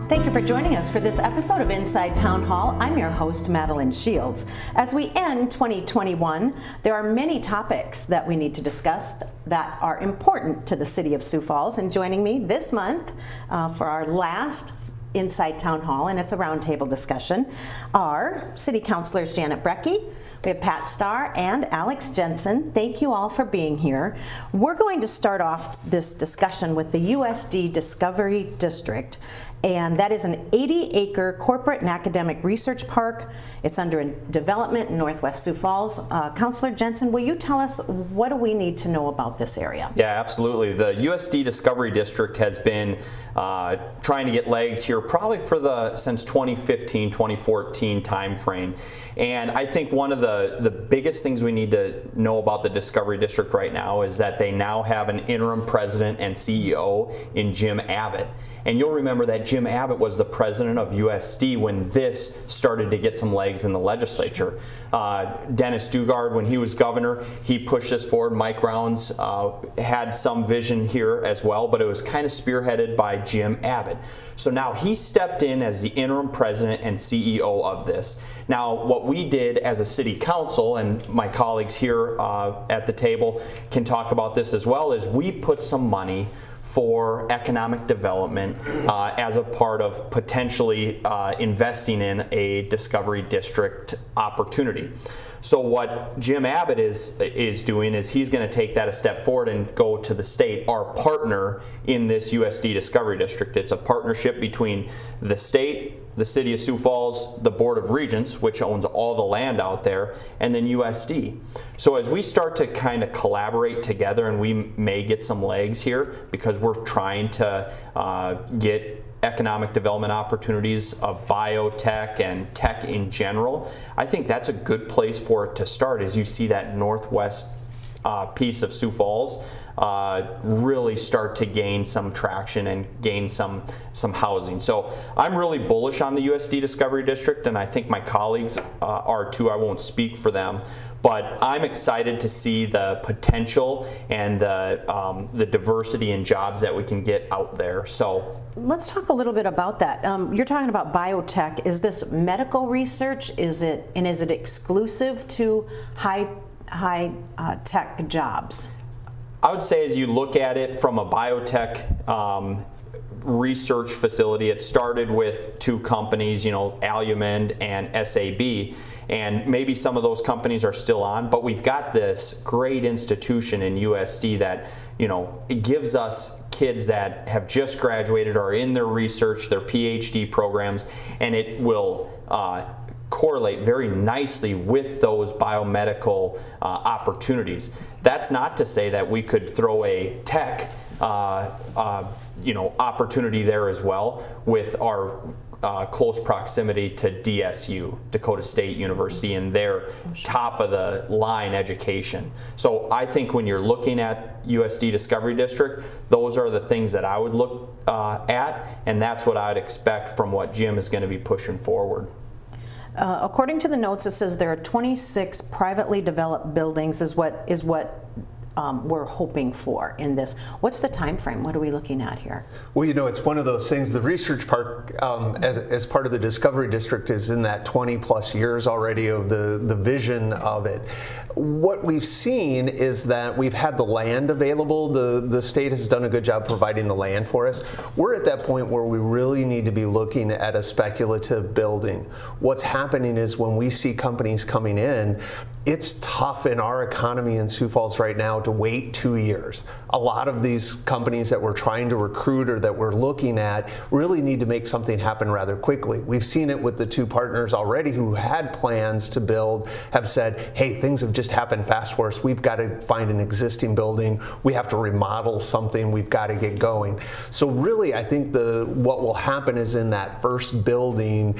Thank you for joining us for this episode of Inside Town Hall. I'm your host, Madeline Shields. As we end 2021, there are many topics that we need to discuss that are important to the city of Sioux Falls. And joining me this month for our last Inside Town Hall, and it's a roundtable discussion, are City Councilors Janet Brecky, we have Pat Starr and Alex Jensen. Thank you all for being here. We're going to start off this discussion with the USD Discovery District, and that is an 80-acre corporate and academic research park. It's under development in Northwest Sioux Falls. Councilor Jensen, will you tell us what do we need to know about this area? Yeah, absolutely. The USD Discovery District has been trying to get legs here probably since 2015, 2014 timeframe. And I think one of the biggest things we need to know about the Discovery District right now is that they now have an interim president and CEO in Jim Abbott. And you'll remember that Jim Abbott was the president of USD when this started to get some legs in the legislature. Dennis Dugard, when he was governor, he pushed this forward. Mike Rounds had some vision here as well, but it was kind of spearheaded by Jim Abbott. So now he stepped in as the interim president and CEO of this. Now, what we did as a city council, and my colleagues here at the table can talk about this as well, is we put some money for economic development as a part of potentially investing in a Discovery District opportunity. So what Jim Abbott is doing is he's going to take that a step forward and go to the state, our partner in this USD Discovery District. It's a partnership between the state, the city of Sioux Falls, the Board of Regents, which owns all the land out there, and then USD. So as we start to kind of collaborate together, and we may get some legs here because we're trying to get economic development opportunities of biotech and tech in general, I think that's a good place for it to start as you see that northwest piece of Sioux Falls really start to gain some traction and gain some housing. So I'm really bullish on the USD Discovery District, and I think my colleagues are too. I won't speak for them, but I'm excited to see the potential and the diversity in jobs that we can get out there. So let's talk a little bit about that. You're talking about biotech. Is this medical research? Is it exclusive to high tech jobs? I would say as you look at it from a biotech research facility, it started with two companies, Alumend and SAB, and maybe some of those companies are still on, but we've got this great institution in USD that, it gives us kids that have just graduated or are in their research, their PhD programs, and it will correlate very nicely with those biomedical opportunities. That's not to say that we could throw a tech opportunity there as well with our close proximity to DSU, Dakota State University, and their top of the line education. So I think when you're looking at USD Discovery District, those are the things that I would look at, and that's what I'd expect from what Jim is going to be pushing forward. According to the notes, it says there are 26 privately developed buildings is what we're hoping for in this. What's the time frame? What are we looking at here? Well, it's one of those things. The research park, as part of the Discovery District, is in that 20 plus years already of the vision of it. What we've seen is that we've had the land available. The state has done a good job providing the land for us. We're at that point where we really need to be looking at a speculative building. What's happening is when we see companies coming in, it's tough in our economy in Sioux Falls right now to wait 2 years. A lot of these companies that we're trying to recruit or that we're looking at really need to make something happen rather quickly. We've seen it with the two partners already who had plans to build, have said, hey, things have just happened fast for us. We've got to find an existing building. We have to remodel something. We've got to get going. So really, I think what will happen is in that first building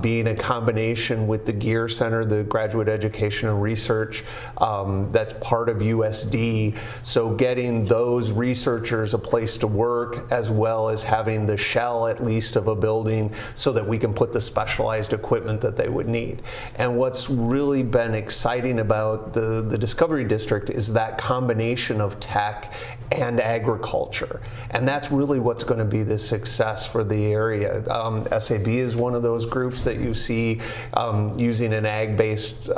being a combination with the Gear Center, the Graduate Education and Research that's part of USD be. So getting those researchers a place to work, as well as having the shell at least of a building so that we can put the specialized equipment that they would need. And what's really been exciting about the Discovery District is that combination of tech and agriculture. And that's really what's going to be the success for the area. SAB is one of those groups that you see using an ag-based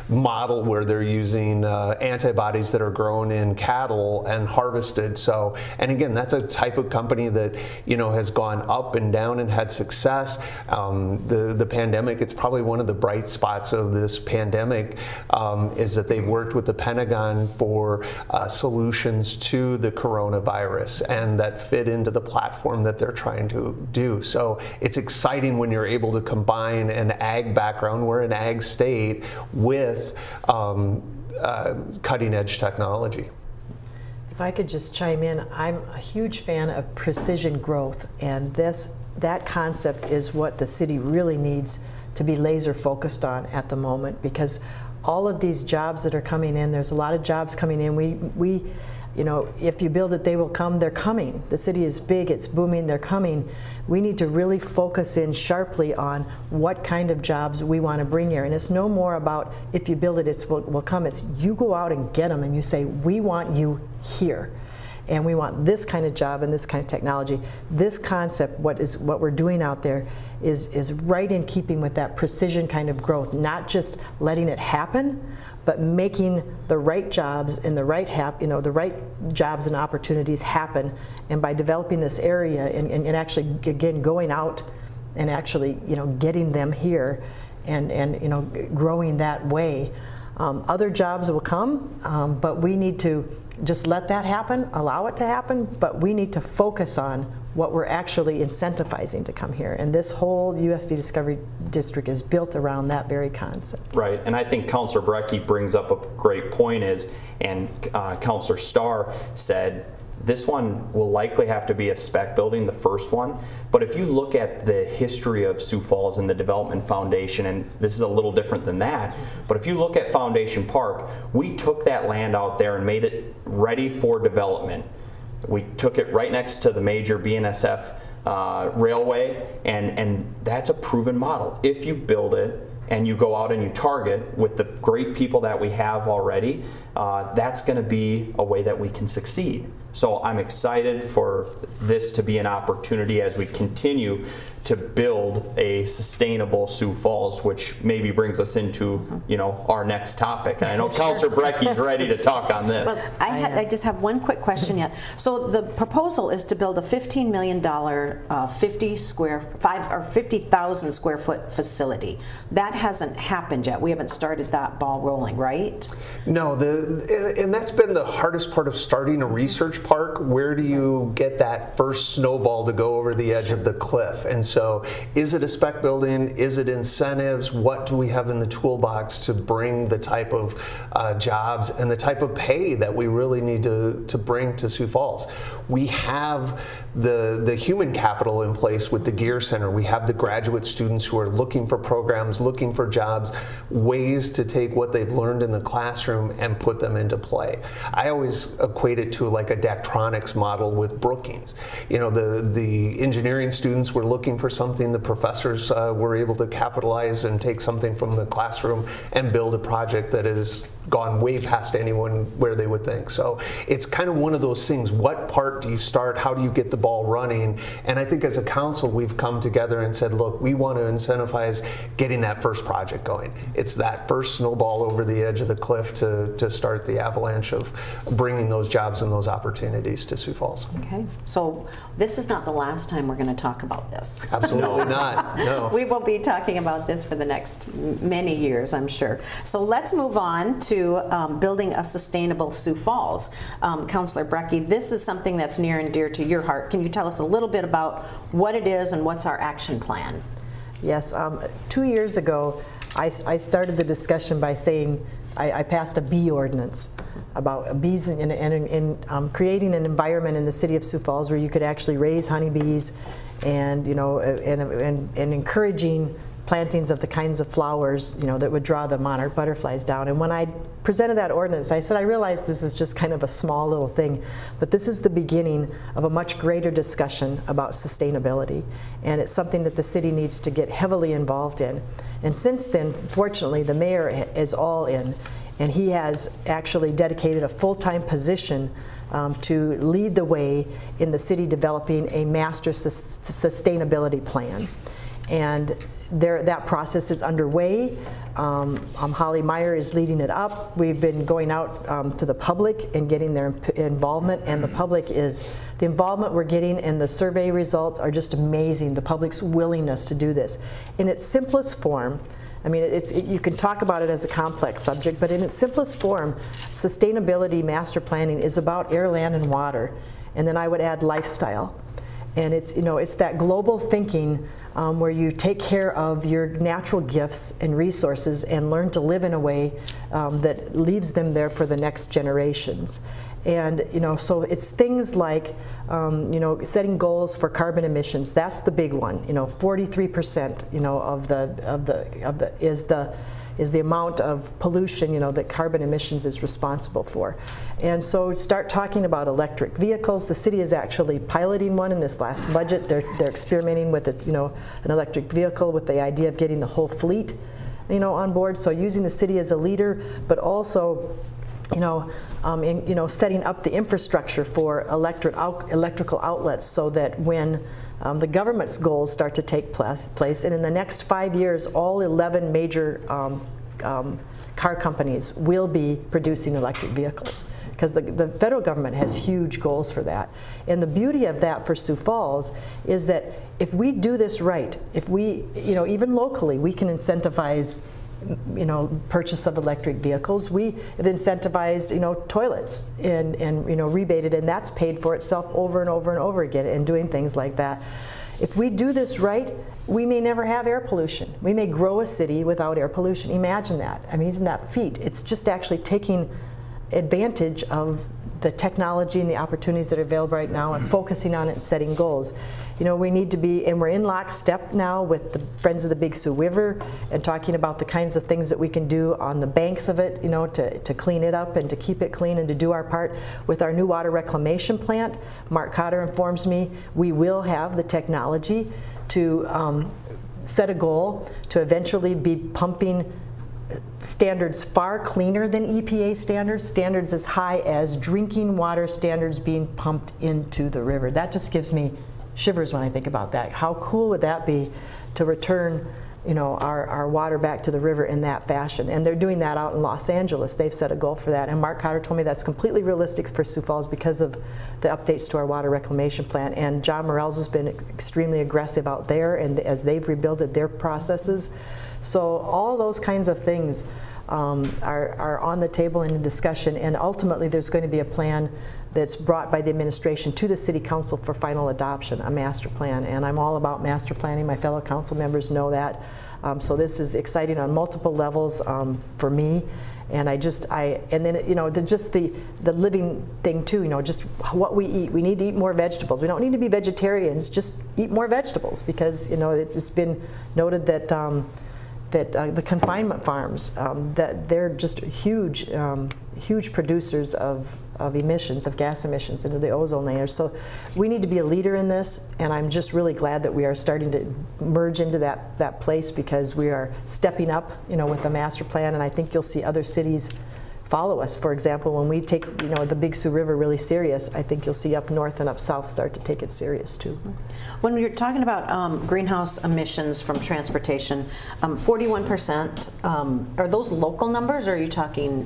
model where they're using antibodies that are grown in cattle and harvested. So, and again, that's a type of company that, you know, has gone up and down and had success. The pandemic, it's probably one of the bright spots of this pandemic is that they've worked with the Pentagon for solutions to the coronavirus and that fit into the platform that they're trying to do. So it's exciting when you're able to combine an ag background, we're an ag state, with cutting edge technology. If I could just chime in, I'm a huge fan of precision growth, and that concept is what the city really needs to be laser focused on at the moment, because all of these jobs that are coming in, there's a lot of jobs coming in. We you know, if you build it, they will come. They're coming. The city is big, it's booming, they're coming. We need to really focus in sharply on what kind of jobs we want to bring here. And it's no more about if you build it, it will come. It's you go out and get them and you say, we want you here. And we want this kind of job and this kind of technology. This concept, what we're doing out there, is right in keeping with that precision kind of growth, not just letting it happen, but making the right jobs and the right jobs and opportunities happen. And by developing this area and actually again going out and actually getting them here and growing that way, other jobs will come, but we need to just let that happen, allow it to happen, but we need to focus on what we're actually incentivizing to come here. And this whole USD Discovery District is built around that very concept. Right, and I think Councilor Brecky brings up a great point and Councilor Starr said, this one will likely have to be a spec building, the first one. But if you look at the history of Sioux Falls and the Development Foundation, and this is a little different than that, but if you look at Foundation Park, we took that land out there and made it ready for development. We took it right next to the major BNSF railway, and that's a proven model. If you build it and you go out and you target with the great people that we have already, that's going to be a way that we can succeed. So I'm excited for this to be an opportunity as we continue to build a sustainable Sioux Falls, which maybe brings us into our next topic. And I know Councilor Brecky's ready to talk on this. Well, I just have one quick question yet. So the proposal is to build a $15 million 50,000 square foot facility. That hasn't happened yet. We haven't started that ball rolling, right? No, and that's been the hardest part of starting a research park. Where do you get that first snowball to go over the edge of the cliff? And so is it a spec building? Is it incentives? What do we have in the toolbox to bring the type of jobs and the type of pay that we really need to bring to Sioux Falls? We have the human capital in place with the Gear Center. We have the graduate students who are looking for programs, looking for jobs, ways to take what they've learned in the classroom and put them into play. I always equate it to like a Daktronics model with Brookings. The engineering students were looking for something, the professors were able to capitalize and take something from the classroom and build a project that has gone way past anyone where they would think. So it's kind of one of those things. What part do you start? How do you get the ball running? And I think as a council, we've come together and said, look, we want to incentivize getting that first project going. It's that first snowball over the edge of the cliff to start the avalanche of bringing those jobs and those opportunities to Sioux Falls. Okay, so this is not the last time we're going to talk about this. Absolutely not, no. We will be talking about this for the next many years, I'm sure. So let's move on to building a sustainable Sioux Falls. Councilor Brecky, this is something that's near and dear to your heart. Can you tell us a little bit about what it is and what's our action plan? Yes, 2 years ago, I started the discussion by saying I passed a bee ordinance about bees and creating an environment in the city of Sioux Falls where you could actually raise honeybees and and encouraging plantings of the kinds of flowers, that would draw the monarch butterflies down. And when I presented that ordinance, I said, I realize this is just kind of a small little thing, but this is the beginning of a much greater discussion about sustainability. And it's something that the city needs to get heavily involved in. And since then, fortunately, the mayor is all in, and he has actually dedicated a full-time position to lead the way in the city developing a master sustainability plan. And that process is underway. Holly Meyer is leading it up. We've been going out to the public and getting their involvement, and the involvement we're getting and the survey results are just amazing, the public's willingness to do this. In its simplest form, I mean, you can talk about it as a complex subject, but in its simplest form, sustainability master planning is about air, land, and water. And then I would add lifestyle. And it's that global thinking where you take care of your natural gifts and resources and learn to live in a way that leaves them there for the next generations. And so it's things like setting goals for carbon emissions. That's the big one. 43% is the amount of pollution that carbon emissions is responsible for. And so start talking about electric vehicles. The city is actually piloting one in this last budget. They're experimenting with an electric vehicle with the idea of getting the whole fleet on board. So using the city as a leader, but also setting up the infrastructure for electrical outlets so that when the government's goals start to take place, and in the next 5 years, all 11 major car companies will be producing electric vehicles, because the federal government has huge goals for that. And the beauty of that for Sioux Falls is that if we do this right, if we, even locally, we can incentivize purchase of electric vehicles. We have incentivized, toilets and rebated, and that's paid for itself over and over and over again, and doing things like that. If we do this right, we may never have air pollution. We may grow a city without air pollution. Imagine that. I mean, isn't that feat? It's just actually taking advantage of the technology and the opportunities that are available right now and focusing on it and setting goals. We need to be, and we're in lockstep now with the Friends of the Big Sioux River and talking about the kinds of things that we can do on the banks of it, to clean it up and to keep it clean and to do our part. With our new water reclamation plant, Mark Cotter informs me we will have the technology to set a goal to eventually be pumping standards far cleaner than EPA standards as high as drinking water standards being pumped into the river. That just gives me shivers when I think about that. How cool would that be to return our water back to the river in that fashion? And they're doing that out in Los Angeles. They've set a goal for that. And Mark Cotter told me that's completely realistic for Sioux Falls because of the updates to our water reclamation plan. And John Morels has been extremely aggressive out there, and as they've rebuilt their processes. So all those kinds of things are on the table in the discussion, and ultimately there's going to be a plan that's brought by the administration to the City Council for final adoption, a master plan. And I'm all about master planning. My fellow council members know that. So this is exciting on multiple levels for me. And the living thing too, just what we eat. We need to eat more vegetables. We don't need to be vegetarians, just eat more vegetables, because it's been noted that the confinement farms, that they're just huge producers of emissions, of gas emissions into the ozone layer. So we need to be a leader in this, and I'm just really glad that we are starting to merge into that place, because we are stepping up, with the master plan, and I think you'll see other cities follow us. For example, when we take the Big Sioux River really serious, I think you'll see up north and up south start to take it serious too. When you're talking about greenhouse emissions from transportation, 41%, are those local numbers, or are you talking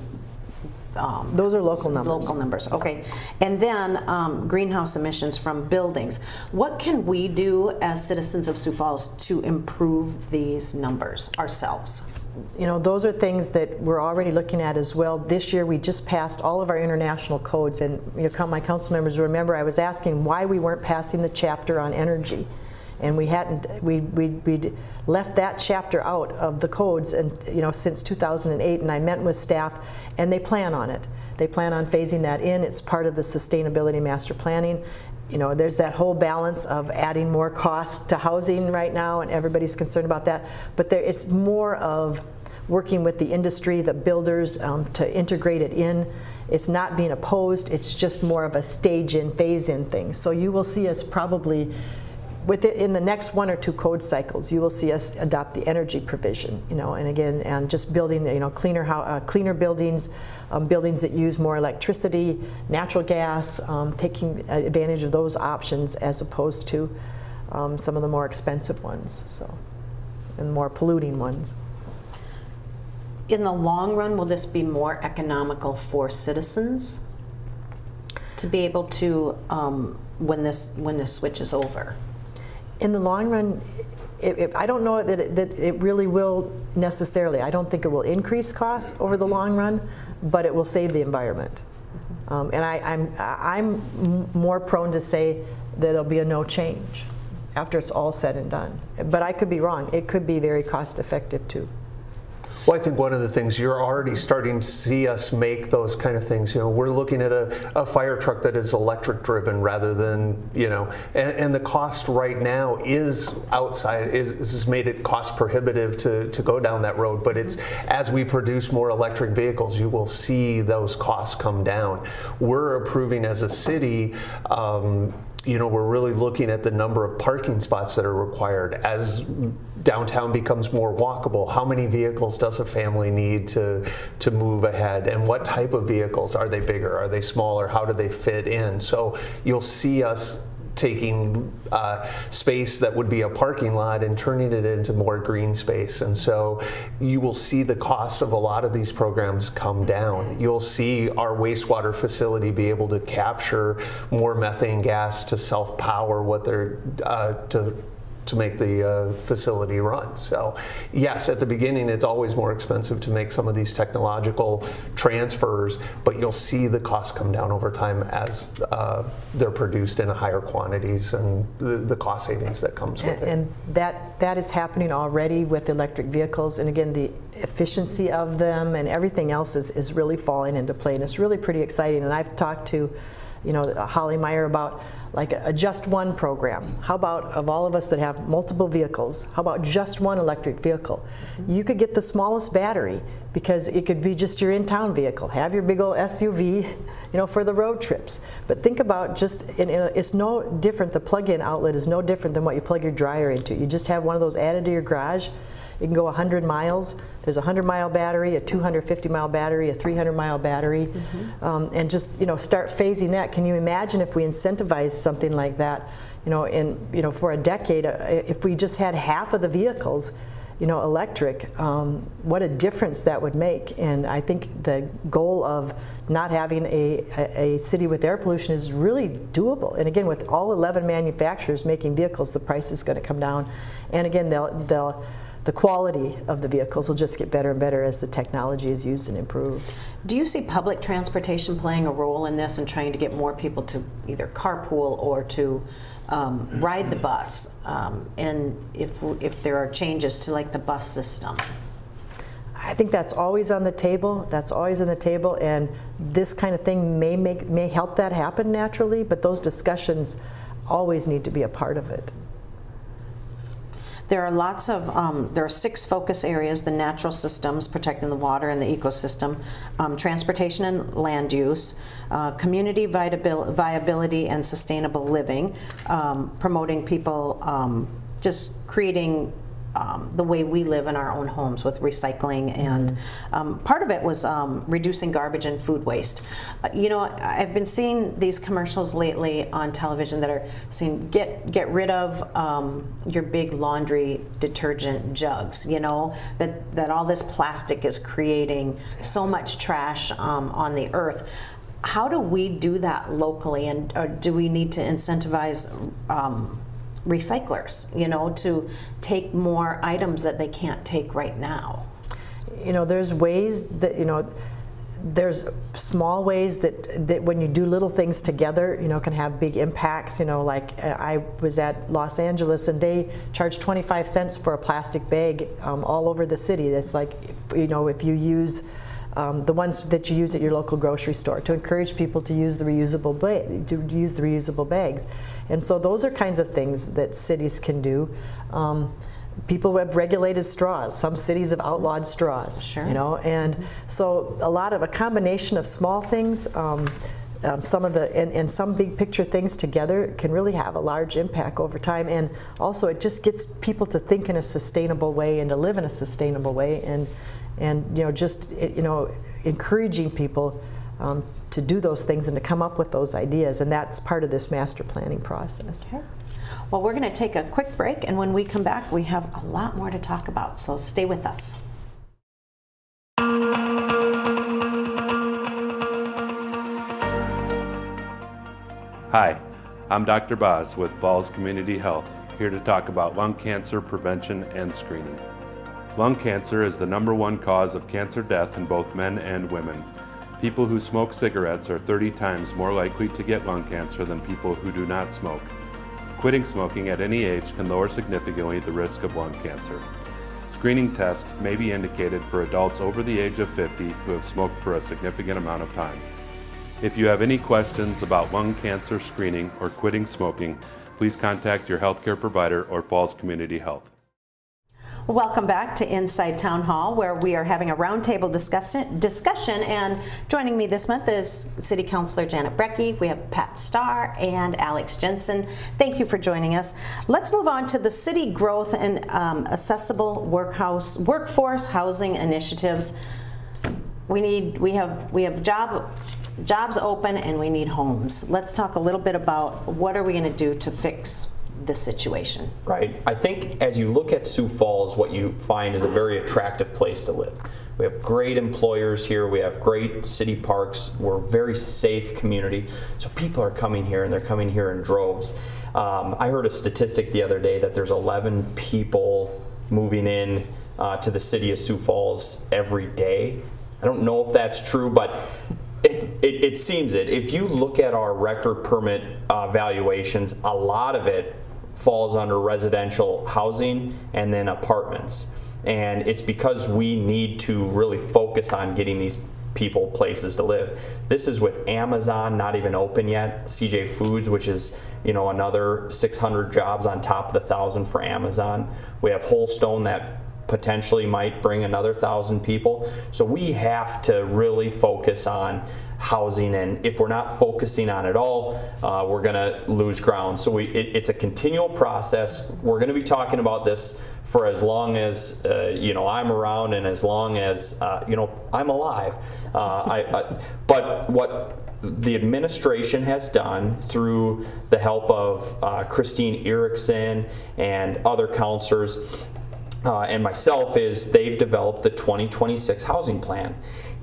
those are local numbers. Local numbers, okay. And then greenhouse emissions from buildings. What can we do as citizens of Sioux Falls to improve these numbers ourselves? Those are things that we're already looking at as well. This year we just passed all of our international codes, and my council members remember I was asking why we weren't passing the chapter on energy. And we'd left that chapter out of the codes, and since 2008. And I met with staff, and they plan on it. They plan on phasing that in. It's part of the sustainability master planning. there's that whole balance of adding more cost to housing right now, and everybody's concerned about that. But it's more of working with the industry, the builders, to integrate it in. It's not being opposed, it's just more of a stage-in, phase-in thing. So you will see us probably, in the next 1 or 2 code cycles, you will see us adopt the energy provision, and again, and just building, cleaner buildings, buildings that use more electricity, natural gas, taking advantage of those options as opposed to some of the more expensive ones, and more polluting ones. In the long run, will this be more economical for citizens to be able to, when this switch is over? In the long run, I don't know that it really will necessarily. I don't think it will increase costs over the long run, but it will save the environment. And I'm more prone to say that there'll be a no change after it's all said and done. But I could be wrong. It could be very cost effective too. Well, I think one of the things you're already starting to see us make those kind of things. We're looking at a fire truck that is electric driven rather than, and the cost right now is outside, is made it cost prohibitive to go down that road. But it's as we produce more electric vehicles, you will see those costs come down. We're approving as a city. We're really looking at the number of parking spots that are required as downtown becomes more walkable. How many vehicles does a family need to move ahead, and what type of vehicles? Are they bigger? Are they smaller? How do they fit in? So you'll see us taking space that would be a parking lot and turning it into more green space. And so you will see the costs of a lot of these programs come down. You'll see our wastewater facility be able to capture more methane gas to self-power what they're to make the facility run. So yes, at the beginning it's always more expensive to make some of these technological transfers, but you'll see the costs come down over time as they're produced in higher quantities and the cost savings that comes with it. And that is happening already with electric vehicles, and again, the efficiency of them and everything else is really falling into play, and it's really pretty exciting. And I've talked to Holly Meyer about like a just one program. How about, of all of us that have multiple vehicles, how about just one electric vehicle? You could get the smallest battery because it could be just your in-town vehicle. Have your big old SUV, for the road trips. But think about it's no different, the plug-in outlet is no different than what you plug your dryer into. You just have one of those added to your garage. You can go 100 miles. There's a 100-mile battery, a 250-mile battery, a 300-mile battery, and just start phasing that. Can you imagine if we incentivize something like that? For a decade, if we just had half of the vehicles, electric, what a difference that would make. And I think the goal of not having a city with air pollution is really doable. And again, with all 11 manufacturers making vehicles, the price is going to come down. And again, the quality of the vehicles will just get better and better as the technology is used and improved. Do you see public transportation playing a role in this and trying to get more people to either carpool or to ride the bus? And if there are changes to like the bus system? I think that's always on the table. That's always on the table, and this kind of thing may help that happen naturally, but those discussions always need to be a part of it. There are there are 6 focus areas: the natural systems, protecting the water and the ecosystem, transportation and land use, community viability and sustainable living, promoting people, just creating the way we live in our own homes with recycling, and part of it was reducing garbage and food waste. I've been seeing these commercials lately on television that are saying get rid of your big laundry detergent jugs. That all this plastic is creating so much trash on the earth. How do we do that locally, and or do we need to incentivize recyclers, to take more items that they can't take right now? There's ways that, there's small ways that when you do little things together, can have big impacts. Like I was at Los Angeles and they charge 25 cents for a plastic bag all over the city. That's like, if you use the ones that you use at your local grocery store, to encourage people to use the reusable bags. And so those are kinds of things that cities can do. People have regulated straws. Some cities have outlawed straws. Sure. You know, and so a combination of small things. Some of and some big picture things together can really have a large impact over time, and also it just gets people to think in a sustainable way and to live in a sustainable way, and just encouraging people to do those things and to come up with those ideas, and that's part of this master planning process. Okay. Well, we're going to take a quick break, and when we come back, we have a lot more to talk about, so stay with us. Hi, I'm Dr. Boz with Falls Community Health, here to talk about lung cancer prevention and screening. Lung cancer is the #1 cause of cancer death in both men and women. People who smoke cigarettes are 30 times more likely to get lung cancer than people who do not smoke. Quitting smoking at any age can lower significantly the risk of lung cancer. Screening tests may be indicated for adults over the age of 50 who have smoked for a significant amount of time. If you have any questions about lung cancer screening or quitting smoking, please contact your healthcare provider or Falls Community Health. Welcome back to Inside Town Hall, where we are having a roundtable discussion, and joining me this month is City Councilor Janet Brecky. We have Pat Starr and Alex Jensen. Thank you for joining us. Let's move on to the city growth and accessible workforce housing initiatives. We have jobs open, and we need homes. Let's talk a little bit about what are we going to do to fix this situation. Right. I think as you look at Sioux Falls, what you find is a very attractive place to live. We have great employers here. We have great city parks. We're a very safe community. So people are coming here, and they're coming here in droves. I heard a statistic the other day that there's 11 people moving in to the city of Sioux Falls every day. I don't know if that's true, but it seems it. If you look at our record permit valuations, a lot of it falls under residential housing and then apartments. And it's because we need to really focus on getting these people places to live. This is with Amazon not even open yet, CJ Foods, which is another 600 jobs on top of the 1,000 for Amazon. We have Holstone that potentially might bring another 1,000 people. So we have to really focus on housing, and if we're not focusing on it all, we're going to lose ground. So it's a continual process. We're going to be talking about this for as long as I'm around, and as long as I'm alive. But what the administration has done through the help of Christine Erickson and other counselors and myself is they've developed the 2026 housing plan.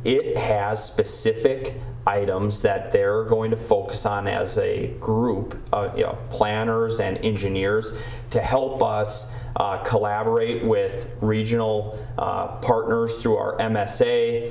It has specific items that they're going to focus on as a group of planners and engineers to help us collaborate with regional partners through our MSA.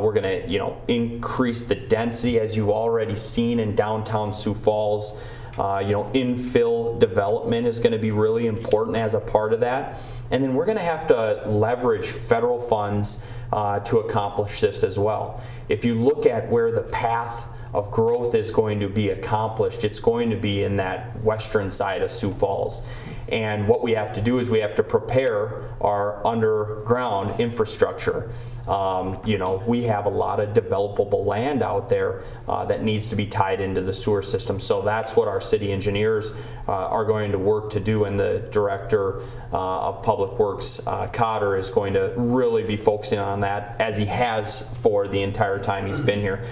We're going to increase the density, as you've already seen in downtown Sioux Falls. Infill development is going to be really important as a part of that. And then we're going to have to leverage federal funds to accomplish this as well. If you look at where the path of growth is going to be accomplished, it's going to be in that western side of Sioux Falls. And what we have to do is we have to prepare our underground infrastructure. We have a lot of developable land out there that needs to be tied into the sewer system. So that's what our city engineers are going to work to do, and the director of Public Works, Cotter, is going to really be focusing on that, as he has for the entire time he's been here.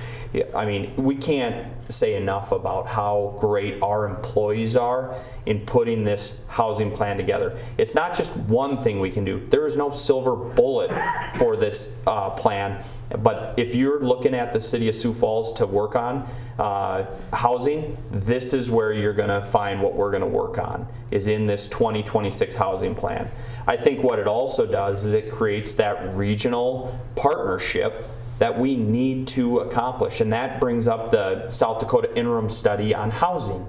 I mean, we can't say enough about how great our employees are in putting this housing plan together. It's not just one thing we can do. There is no silver bullet for this plan, but if you're looking at the city of Sioux Falls to work on housing, this is where you're going to find what we're going to work on, is in this 2026 housing plan. I think what it also does is it creates that regional partnership that we need to accomplish, and that brings up the South Dakota interim study on housing.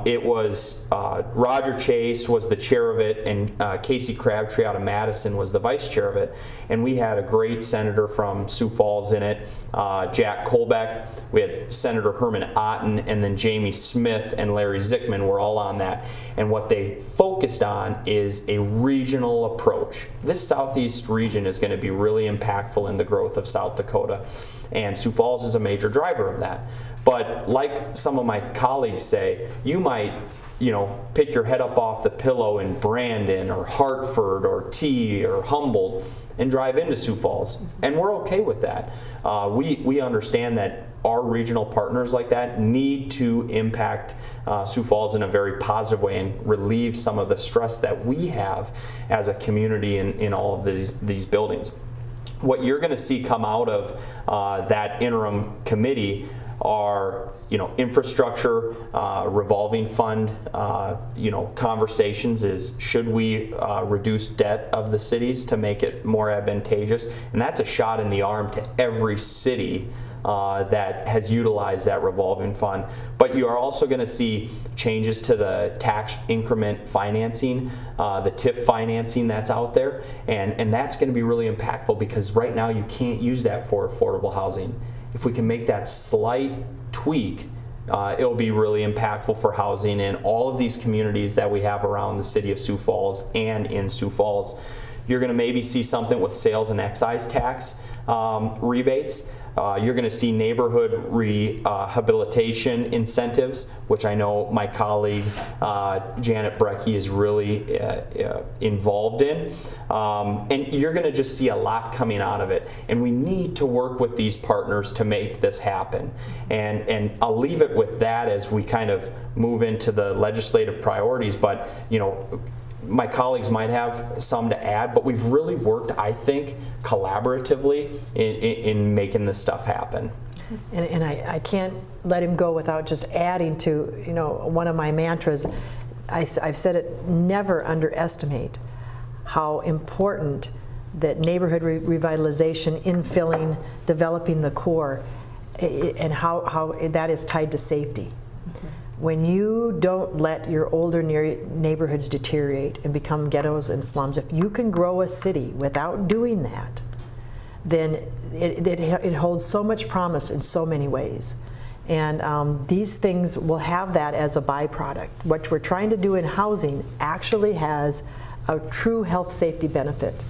It was Roger Chase was the chair of it, and Casey Crabtree out of Madison was the vice chair of it. And we had a great senator from Sioux Falls in it, Jack Colbeck. We had Senator Herman Otten, and then Jamie Smith and Larry Zickman were all on that. And what they focused on is a regional approach. This southeast region is going to be really impactful in the growth of South Dakota, and Sioux Falls is a major driver of that. But like some of my colleagues say, you might, pick your head up off the pillow in Brandon or Hartford or T or Humboldt and drive into Sioux Falls, and we're okay with that. We understand that our regional partners like that need to impact Sioux Falls in a very positive way and relieve some of the stress that we have as a community in all of these buildings. What you're going to see come out of that interim committee are infrastructure, revolving fund, conversations is, should we reduce debt of the cities to make it more advantageous? And that's a shot in the arm to every city that has utilized that revolving fund. But you are also going to see changes to the tax increment financing, the TIF financing that's out there, and that's going to be really impactful, because right now you can't use that for affordable housing. If we can make that slight tweak, it'll be really impactful for housing in all of these communities that we have around the city of Sioux Falls and in Sioux Falls. You're going to maybe see something with sales and excise tax rebates. You're going to see neighborhood rehabilitation incentives, which I know my colleague Janet Brecky is really involved in. And you're going to just see a lot coming out of it. And we need to work with these partners to make this happen. And I'll leave it with that as we kind of move into the legislative priorities. But, my colleagues might have some to add, but we've really worked, I think, collaboratively in making this stuff happen. And I can't let him go without just adding to, one of my mantras. I've said it, never underestimate how important that neighborhood revitalization, infilling, developing the core, and how that is tied to safety. When you don't let your older neighborhoods deteriorate and become ghettos and slums, if you can grow a city without doing that, then it holds so much promise in so many ways. And these things will have that as a byproduct. What we're trying to do in housing actually has a true health safety benefit,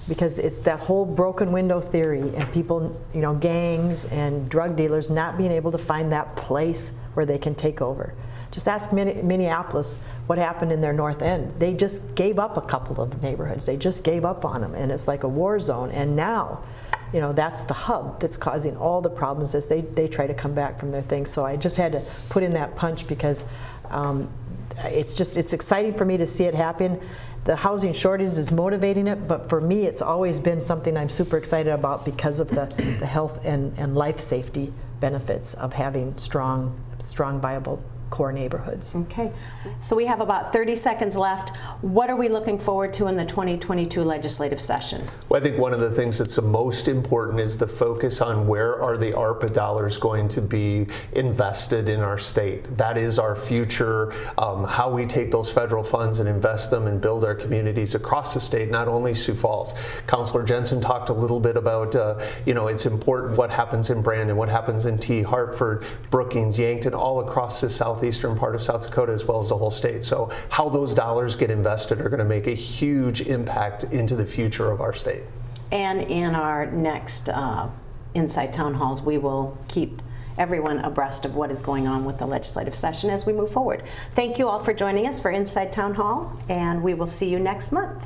because it's that whole broken window theory, and people, gangs and drug dealers not being able to find that place where they can take over. Just ask Minneapolis what happened in their North End. They just gave up a couple of neighborhoods. They just gave up on them, and it's like a war zone. And now, that's the hub that's causing all the problems as they try to come back from their things. So I just had to put in that punch, because it's exciting for me to see it happen. The housing shortage is motivating it, but for me it's always been something I'm super excited about because of the health and life safety benefits of having strong, viable core neighborhoods. Okay, so we have about 30 seconds left. What are we looking forward to in the 2022 legislative session? Well, I think one of the things that's the most important is the focus on where are the ARPA dollars going to be invested in our state. That is our future, how we take those federal funds and invest them and build our communities across the state, not only Sioux Falls. Councilor Jensen talked a little bit about, it's important what happens in Brandon, what happens in T, Hartford, Brookings, Yankton, all across the southeastern part of South Dakota, as well as the whole state. So how those dollars get invested are going to make a huge impact into the future of our state. And in our next Inside Town Halls, we will keep everyone abreast of what is going on with the legislative session as we move forward. Thank you all for joining us for Inside Town Hall, and we will see you next month.